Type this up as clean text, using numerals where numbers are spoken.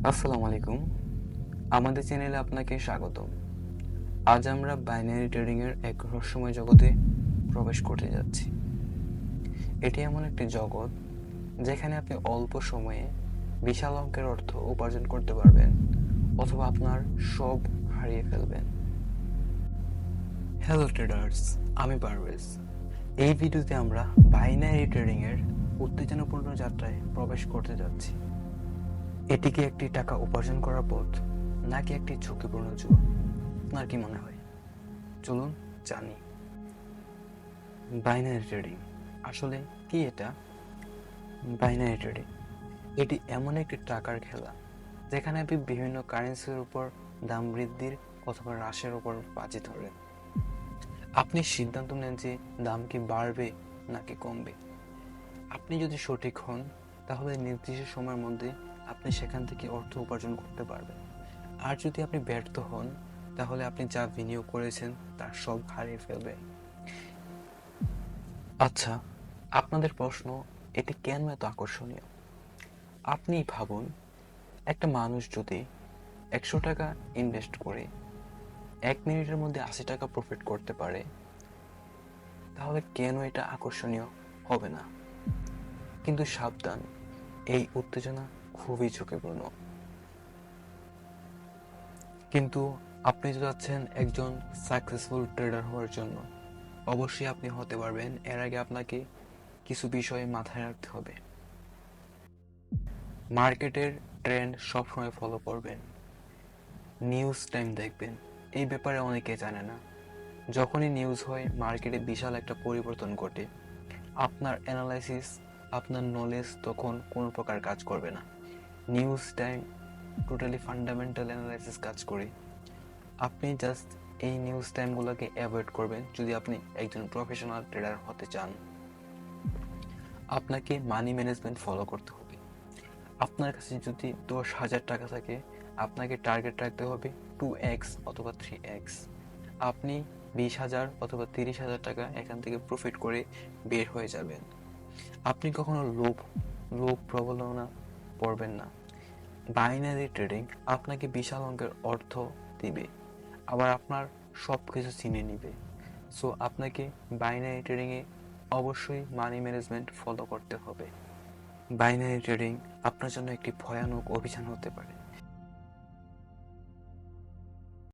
আসসালামু আলাইকুম। আমাদের চ্যানেলে আপনাকে স্বাগতম। আজ আমরা বাইনারি ট্রেডিং এর এক রহস্যময় জগতে প্রবেশ করতে যাচ্ছি। এটি এমন একটি জগৎ যেখানে আপনি অল্প সময়ে বিশাল অঙ্কের অর্থ উপার্জন করতে পারবেন অথবা আপনার সব হারিয়ে ফেলবেন। হ্যালো ট্রেডার্স, আমি পারভেজ। এই ভিডিওতে আমরা বাইনারি ট্রেডিং এর উত্তেজনাপূর্ণ যাত্রায় প্রবেশ করতে যাচ্ছি। এটি কি একটি টাকা উপার্জন করার পথ, নাকি একটি ঝুঁকিপূর্ণ জুয়া? আপনার কি মনে হয়? চলুন জানি। বাইনারি ট্রেডিং আসলে কি এটা? বাইনারি ট্রেডিং এটি এমন একটি টাকার খেলা যেখানে আপনি বিভিন্ন কারেন্সির উপর দাম বৃদ্ধির অথবা হ্রাসের উপর বাজি ধরেন। আপনি সিদ্ধান্ত নেন যে দাম কি বাড়বে নাকি কমবে। আপনি যদি সঠিক হন তাহলে নির্দিষ্ট সময়ের মধ্যে আপনি সেখান থেকে অর্থ উপার্জন করতে পারবেন। আর যদি আপনি ব্যর্থ হন তাহলে আপনি যা বিনিয়োগ করেছেন তার সব হারিয়ে ফেলবেন। আচ্ছা, আপনাদের প্রশ্ন, এটি কেন এত আকর্ষণীয়? আপনি ভাবুন, একটা মানুষ যদি 100 টাকা ইনভেস্ট করে 1 মিনিটের মধ্যে 80 টাকা প্রফিট করতে পারে, তাহলে কেন এটা আকর্ষণীয় হবে না? কিন্তু সাবধান, এই উত্তেজনা খুবই ঝুঁকিপূর্ণ। কিন্তু আপনি যদি চাচ্ছেন একজন সাকসেসফুল ট্রেডার হওয়ার জন্য, অবশ্যই আপনি হতে পারবেন। এর আগে আপনাকে কিছু বিষয় মাথায় রাখতে হবে। মার্কেটের ট্রেন্ড সবসময় ফলো করবেন। নিউজ টাইম দেখবেন। এই ব্যাপারে অনেকে জানে না। যখনই নিউজ হয় মার্কেটে বিশাল একটা পরিবর্তন ঘটে। আপনার অ্যানালাইসিস, আপনার নলেজ তখন কোনো প্রকার কাজ করবে না। News time totally fundamental analysis কাজ করে। আপনি জাস্ট এই নিউজ টাইমগুলোকে অ্যাভয়েড করবেন যদি আপনি একজন প্রফেশনাল ট্রেডার হতে চান। আপনাকে মানি ম্যানেজমেন্ট ফলো করতে হবে। আপনার কাছে যদি 10,000 টাকা থাকে, আপনাকে টার্গেট রাখতে হবে 2x অথবা 3x। আপনি 20,000 অথবা 30,000 টাকা এখান থেকে প্রফিট করে বের হয়ে যাবেন। আপনি কখনো লোভ প্রবলনা পড়বেন না। বাইনারি ট্রেডিং আপনাকে বিশাল অঙ্কের অর্থ দিবে, আবার আপনার সব কিছু চিনে নিবে। সো আপনাকে বাইনারি ট্রেডিংয়ে অবশ্যই মানি ম্যানেজমেন্ট ফলো করতে হবে। বাইনারি ট্রেডিং আপনার জন্য একটি ভয়ানক অভিযান হতে পারে।